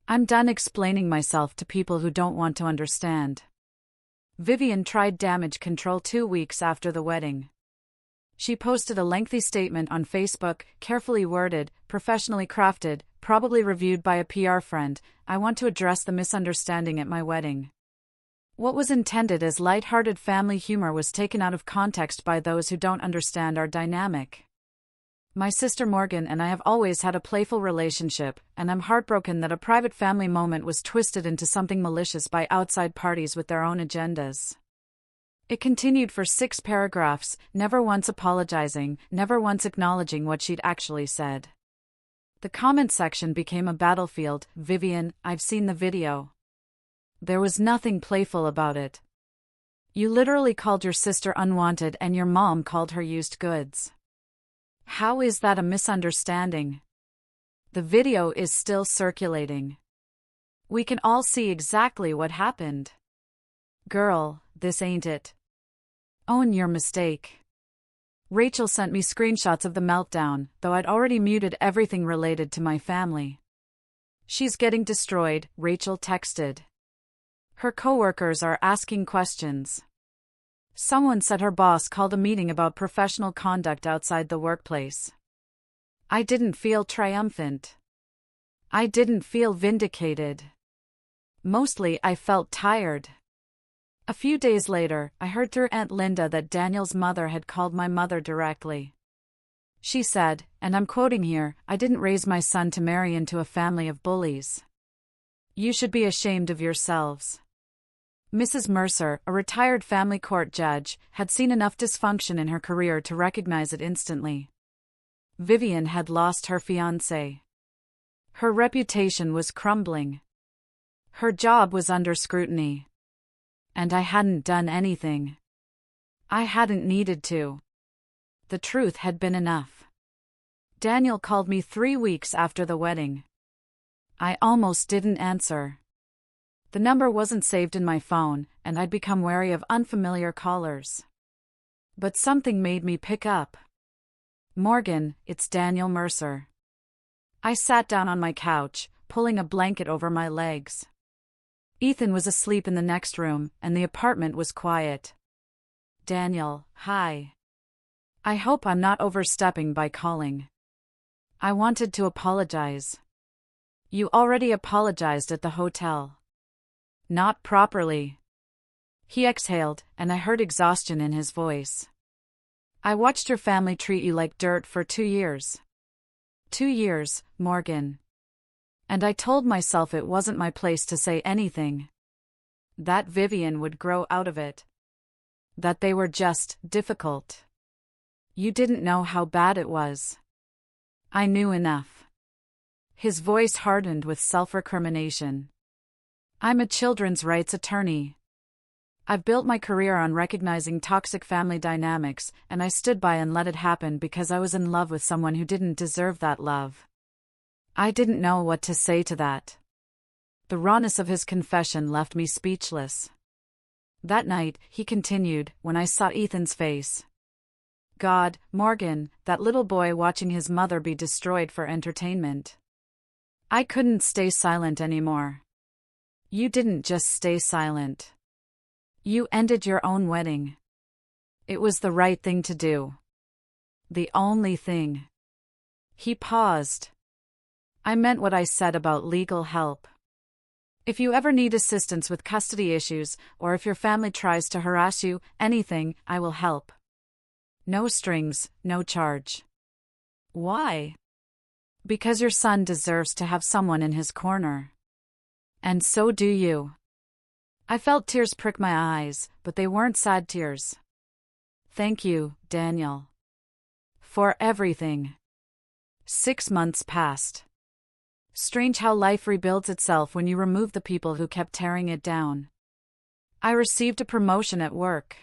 I'm done explaining myself to people who don't want to understand. Vivian tried damage control 2 weeks after the wedding. She posted a lengthy statement on Facebook, carefully worded, professionally crafted, probably reviewed by a PR friend. I want to address the misunderstanding at my wedding. What was intended as light-hearted family humor was taken out of context by those who don't understand our dynamic. My sister Morgan and I have always had a playful relationship, and I'm heartbroken that a private family moment was twisted into something malicious by outside parties with their own agendas. It continued for 6 paragraphs, never once apologizing, never once acknowledging what she'd actually said. The comment section became a battlefield. Vivian, I've seen the video. There was nothing playful about it. You literally called your sister unwanted and your mom called her used goods. How is that a misunderstanding? The video is still circulating. We can all see exactly what happened. Girl, this ain't it. Own your mistake. Rachel sent me screenshots of the meltdown, though I'd already muted everything related to my family. She's getting destroyed, Rachel texted. Her coworkers are asking questions. Someone said her boss called a meeting about professional conduct outside the workplace. I didn't feel triumphant. I didn't feel vindicated. Mostly I felt tired. A few days later, I heard through Aunt Linda that Daniel's mother had called my mother directly. She said, and I'm quoting here, I didn't raise my son to marry into a family of bullies. You should be ashamed of yourselves. Mrs. Mercer, a retired family court judge, had seen enough dysfunction in her career to recognize it instantly. Vivian had lost her fiancé. Her reputation was crumbling. Her job was under scrutiny. And I hadn't done anything. I hadn't needed to. The truth had been enough. Daniel called me 3 weeks after the wedding. I almost didn't answer. The number wasn't saved in my phone, and I'd become wary of unfamiliar callers. But something made me pick up. Morgan, it's Daniel Mercer. I sat down on my couch, pulling a blanket over my legs. Ethan was asleep in the next room, and the apartment was quiet. Daniel, hi. I hope I'm not overstepping by calling. I wanted to apologize. You already apologized at the hotel. Not properly. He exhaled, and I heard exhaustion in his voice. I watched your family treat you like dirt for 2 years. 2 years, Morgan. And I told myself it wasn't my place to say anything. That Vivian would grow out of it. That they were just difficult. You didn't know how bad it was. I knew enough. His voice hardened with self-recrimination. I'm a children's rights attorney. I've built my career on recognizing toxic family dynamics, and I stood by and let it happen because I was in love with someone who didn't deserve that love. I didn't know what to say to that. The rawness of his confession left me speechless. That night, he continued, when I saw Ethan's face. God, Morgan, that little boy watching his mother be destroyed for entertainment. I couldn't stay silent anymore. You didn't just stay silent. You ended your own wedding. It was the right thing to do. The only thing. He paused. I meant what I said about legal help. If you ever need assistance with custody issues, or if your family tries to harass you, anything, I will help. No strings, no charge. Why? Because your son deserves to have someone in his corner. And so do you. I felt tears prick my eyes, but they weren't sad tears. Thank you, Daniel. For everything. 6 months passed. Strange how life rebuilds itself when you remove the people who kept tearing it down. I received a promotion at work.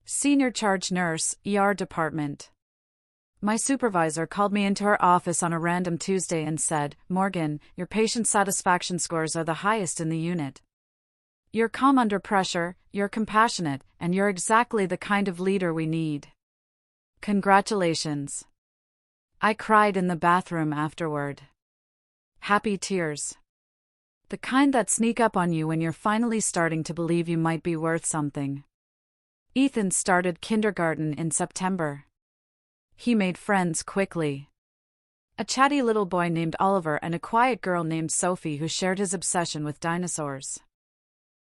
Senior charge nurse, ER department. My supervisor called me into her office on a random Tuesday and said, Morgan, your patient satisfaction scores are the highest in the unit. You're calm under pressure, you're compassionate, and you're exactly the kind of leader we need. Congratulations. I cried in the bathroom afterward. Happy tears. The kind that sneak up on you when you're finally starting to believe you might be worth something. Ethan started kindergarten in September. He made friends quickly. A chatty little boy named Oliver and a quiet girl named Sophie who shared his obsession with dinosaurs.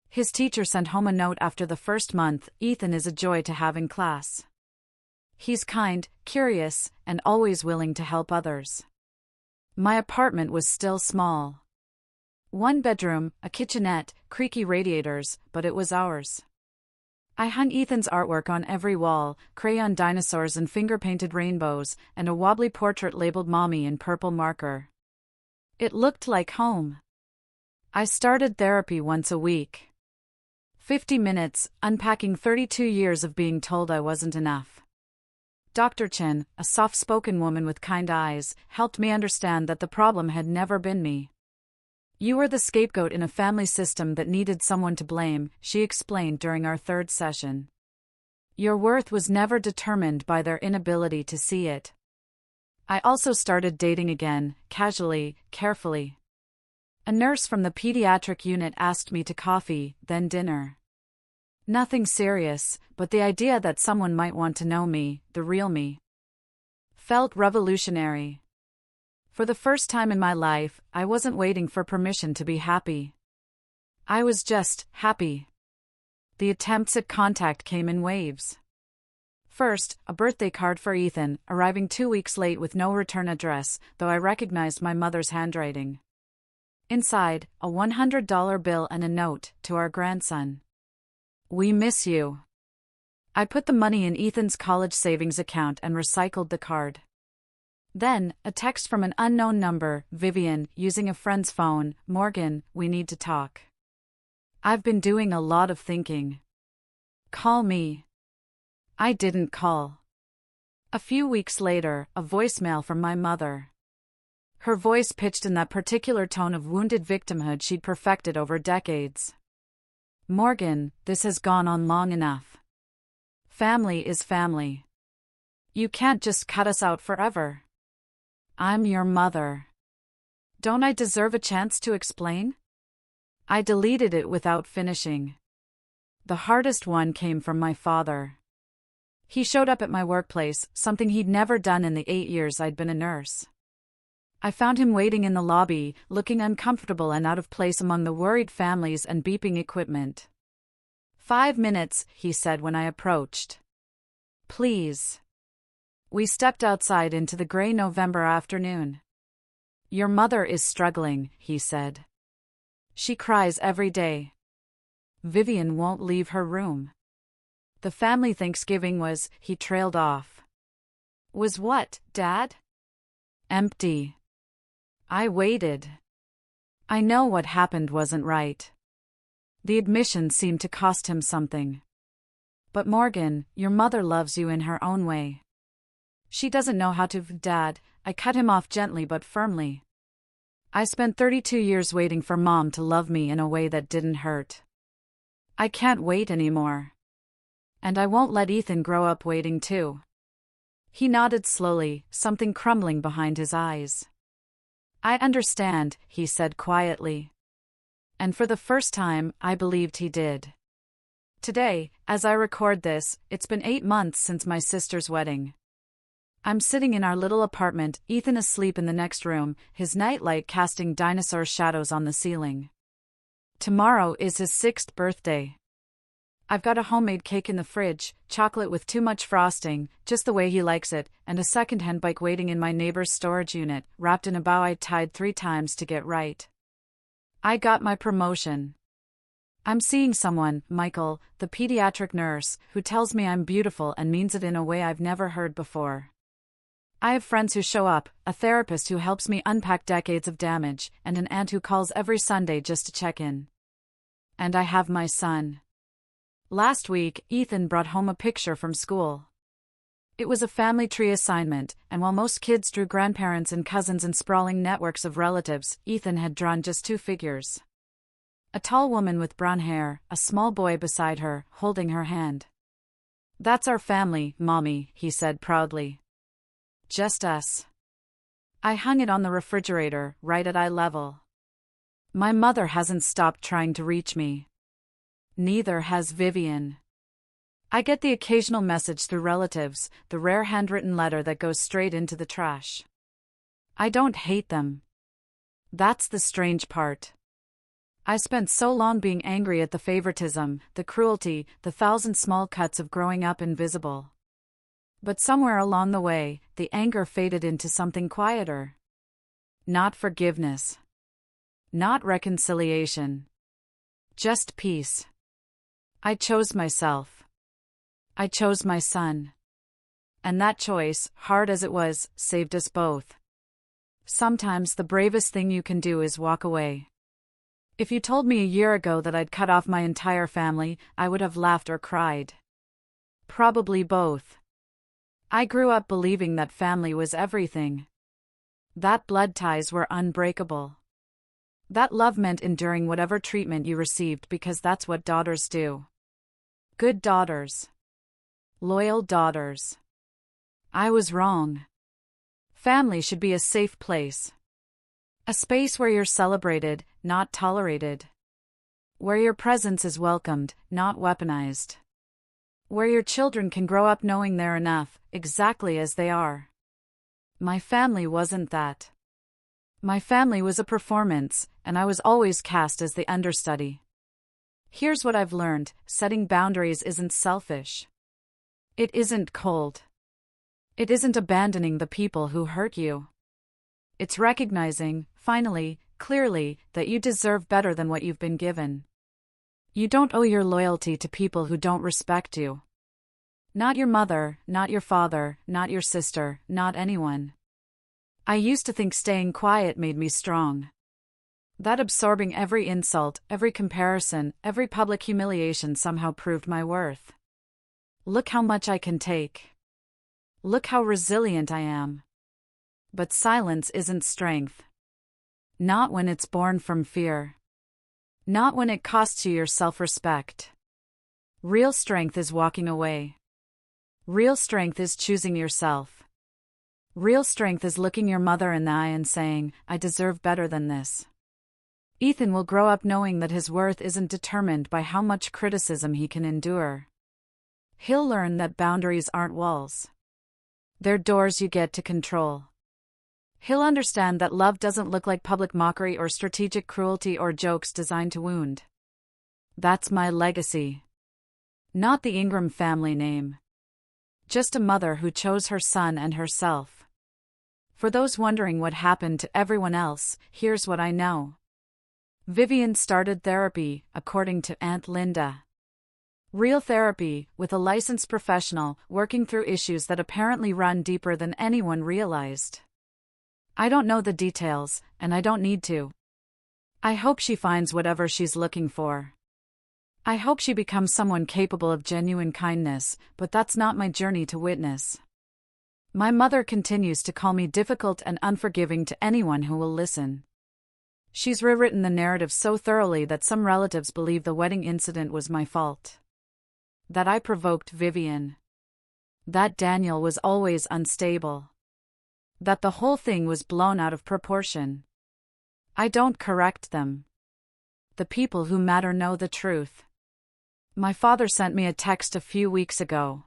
His teacher sent home a note after the first month, Ethan is a joy to have in class. He's kind, curious, and always willing to help others. My apartment was still small. 1 bedroom, a kitchenette, creaky radiators, but it was ours. I hung Ethan's artwork on every wall, crayon dinosaurs and finger-painted rainbows, and a wobbly portrait labeled Mommy in purple marker. It looked like home. I started therapy once a week. 50 minutes, unpacking 32 years of being told I wasn't enough. Dr. Chen, a soft-spoken woman with kind eyes, helped me understand that the problem had never been me. You were the scapegoat in a family system that needed someone to blame, she explained during our 3rd session. Your worth was never determined by their inability to see it. I also started dating again, casually, carefully. A nurse from the pediatric unit asked me to coffee, then dinner. Nothing serious, but the idea that someone might want to know me, the real me, felt revolutionary. For the first time in my life, I wasn't waiting for permission to be happy. I was just happy. The attempts at contact came in waves. First, a birthday card for Ethan, arriving 2 weeks late with no return address, though I recognized my mother's handwriting. Inside, a $100 bill and a note, to our grandson. We miss you. I put the money in Ethan's college savings account and recycled the card. Then, a text from an unknown number, Vivian, using a friend's phone, Morgan, we need to talk. I've been doing a lot of thinking. Call me. I didn't call. A few weeks later, a voicemail from my mother. Her voice pitched in that particular tone of wounded victimhood she'd perfected over decades. Morgan, this has gone on long enough. Family is family. You can't just cut us out forever. I'm your mother. Don't I deserve a chance to explain? I deleted it without finishing. The hardest one came from my father. He showed up at my workplace, something he'd never done in the 8 years I'd been a nurse. I found him waiting in the lobby, looking uncomfortable and out of place among the worried families and beeping equipment. 5 minutes, he said when I approached. Please. We stepped outside into the gray November afternoon. Your mother is struggling, he said. She cries every day. Vivian won't leave her room. The family Thanksgiving was, he trailed off. Was what, Dad? Empty. I waited. I know what happened wasn't right. The admission seemed to cost him something. But Morgan, your mother loves you in her own way. She doesn't know how to, Dad. I cut him off gently but firmly. I spent 32 years waiting for Mom to love me in a way that didn't hurt. I can't wait anymore. And I won't let Ethan grow up waiting too. He nodded slowly, something crumbling behind his eyes. I understand, he said quietly. And for the first time, I believed he did. Today, as I record this, it's been 8 months since my sister's wedding. I'm sitting in our little apartment, Ethan asleep in the next room, his nightlight casting dinosaur shadows on the ceiling. Tomorrow is his 6th birthday. I've got a homemade cake in the fridge, chocolate with too much frosting, just the way he likes it, and a secondhand bike waiting in my neighbor's storage unit, wrapped in a bow I tied 3 times to get right. I got my promotion. I'm seeing someone, Michael, the pediatric nurse, who tells me I'm beautiful and means it in a way I've never heard before. I have friends who show up, a therapist who helps me unpack decades of damage, and an aunt who calls every Sunday just to check in. And I have my son. Last week, Ethan brought home a picture from school. It was a family tree assignment, and while most kids drew grandparents and cousins and sprawling networks of relatives, Ethan had drawn just 2 figures. A tall woman with brown hair, a small boy beside her, holding her hand. That's our family, Mommy, he said proudly. Just us. I hung it on the refrigerator, right at eye level. My mother hasn't stopped trying to reach me. Neither has Vivian. I get the occasional message through relatives, the rare handwritten letter that goes straight into the trash. I don't hate them. That's the strange part. I spent so long being angry at the favoritism, the cruelty, the 1,000 small cuts of growing up invisible. But somewhere along the way, the anger faded into something quieter. Not forgiveness. Not reconciliation. Just peace. I chose myself. I chose my son. And that choice, hard as it was, saved us both. Sometimes the bravest thing you can do is walk away. If you told me a year ago that I'd cut off my entire family, I would have laughed or cried. Probably both. I grew up believing that family was everything. That blood ties were unbreakable. That love meant enduring whatever treatment you received because that's what daughters do. Good daughters. Loyal daughters. I was wrong. Family should be a safe place. A space where you're celebrated, not tolerated. Where your presence is welcomed, not weaponized. Where your children can grow up knowing they're enough, exactly as they are. My family wasn't that. My family was a performance, and I was always cast as the understudy. Here's what I've learned: setting boundaries isn't selfish. It isn't cold. It isn't abandoning the people who hurt you. It's recognizing, finally, clearly, that you deserve better than what you've been given. You don't owe your loyalty to people who don't respect you. Not your mother, not your father, not your sister, not anyone. I used to think staying quiet made me strong. That absorbing every insult, every comparison, every public humiliation somehow proved my worth. Look how much I can take. Look how resilient I am. But silence isn't strength. Not when it's born from fear. Not when it costs you your self-respect. Real strength is walking away. Real strength is choosing yourself. Real strength is looking your mother in the eye and saying, I deserve better than this. Ethan will grow up knowing that his worth isn't determined by how much criticism he can endure. He'll learn that boundaries aren't walls. They're doors you get to control. He'll understand that love doesn't look like public mockery or strategic cruelty or jokes designed to wound. That's my legacy. Not the Ingram family name. Just a mother who chose her son and herself. For those wondering what happened to everyone else, here's what I know. Vivian started therapy, according to Aunt Linda. Real therapy, with a licensed professional, working through issues that apparently run deeper than anyone realized. I don't know the details, and I don't need to. I hope she finds whatever she's looking for. I hope she becomes someone capable of genuine kindness, but that's not my journey to witness. My mother continues to call me difficult and unforgiving to anyone who will listen. She's rewritten the narrative so thoroughly that some relatives believe the wedding incident was my fault. That I provoked Vivian. That Daniel was always unstable. That the whole thing was blown out of proportion. I don't correct them. The people who matter know the truth. My father sent me a text a few weeks ago.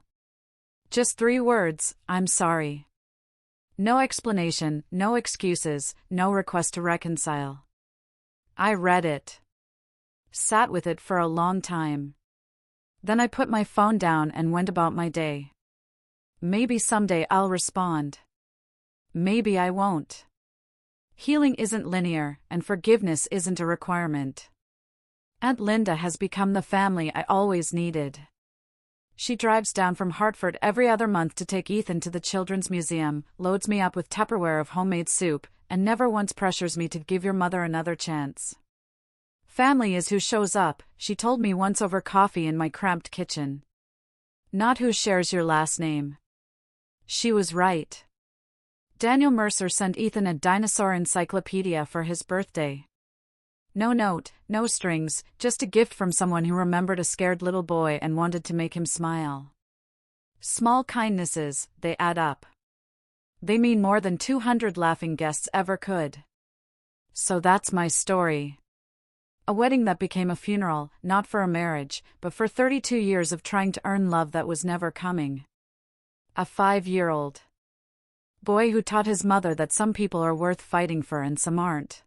Just 3 words, I'm sorry. No explanation, no excuses, no request to reconcile. I read it. Sat with it for a long time. Then I put my phone down and went about my day. Maybe someday I'll respond. Maybe I won't. Healing isn't linear, and forgiveness isn't a requirement. Aunt Linda has become the family I always needed. She drives down from Hartford every other month to take Ethan to the Children's Museum, loads me up with Tupperware of homemade soup, and never once pressures me to give your mother another chance. Family is who shows up, she told me once over coffee in my cramped kitchen. Not who shares your last name. She was right. Daniel Mercer sent Ethan a dinosaur encyclopedia for his birthday. No note, no strings, just a gift from someone who remembered a scared little boy and wanted to make him smile. Small kindnesses, they add up. They mean more than 200 laughing guests ever could. So that's my story. A wedding that became a funeral, not for a marriage, but for 32 years of trying to earn love that was never coming. A 5-year-old boy who taught his mother that some people are worth fighting for and some aren't.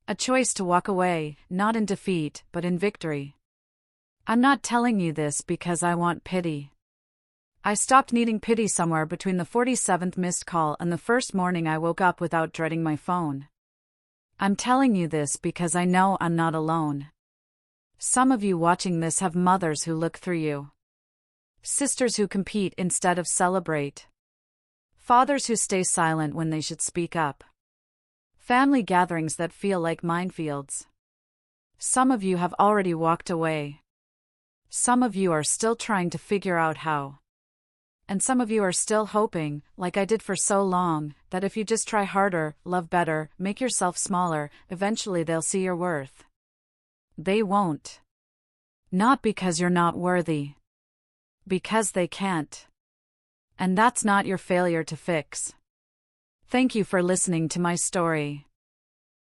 A choice to walk away, not in defeat, but in victory. I'm not telling you this because I want pity. I stopped needing pity somewhere between the 47th missed call and the first morning I woke up without dreading my phone. I'm telling you this because I know I'm not alone. Some of you watching this have mothers who look through you. Sisters who compete instead of celebrate. Fathers who stay silent when they should speak up. Family gatherings that feel like minefields. Some of you have already walked away. Some of you are still trying to figure out how. And some of you are still hoping, like I did for so long, that if you just try harder, love better, make yourself smaller, eventually they'll see your worth. They won't. Not because you're not worthy. Because they can't. And that's not your failure to fix. Thank you for listening to my story.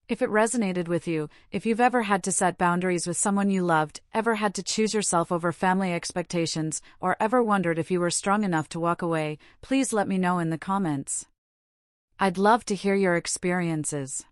If it resonated with you, if you've ever had to set boundaries with someone you loved, ever had to choose yourself over family expectations, or ever wondered if you were strong enough to walk away, please let me know in the comments. I'd love to hear your experiences.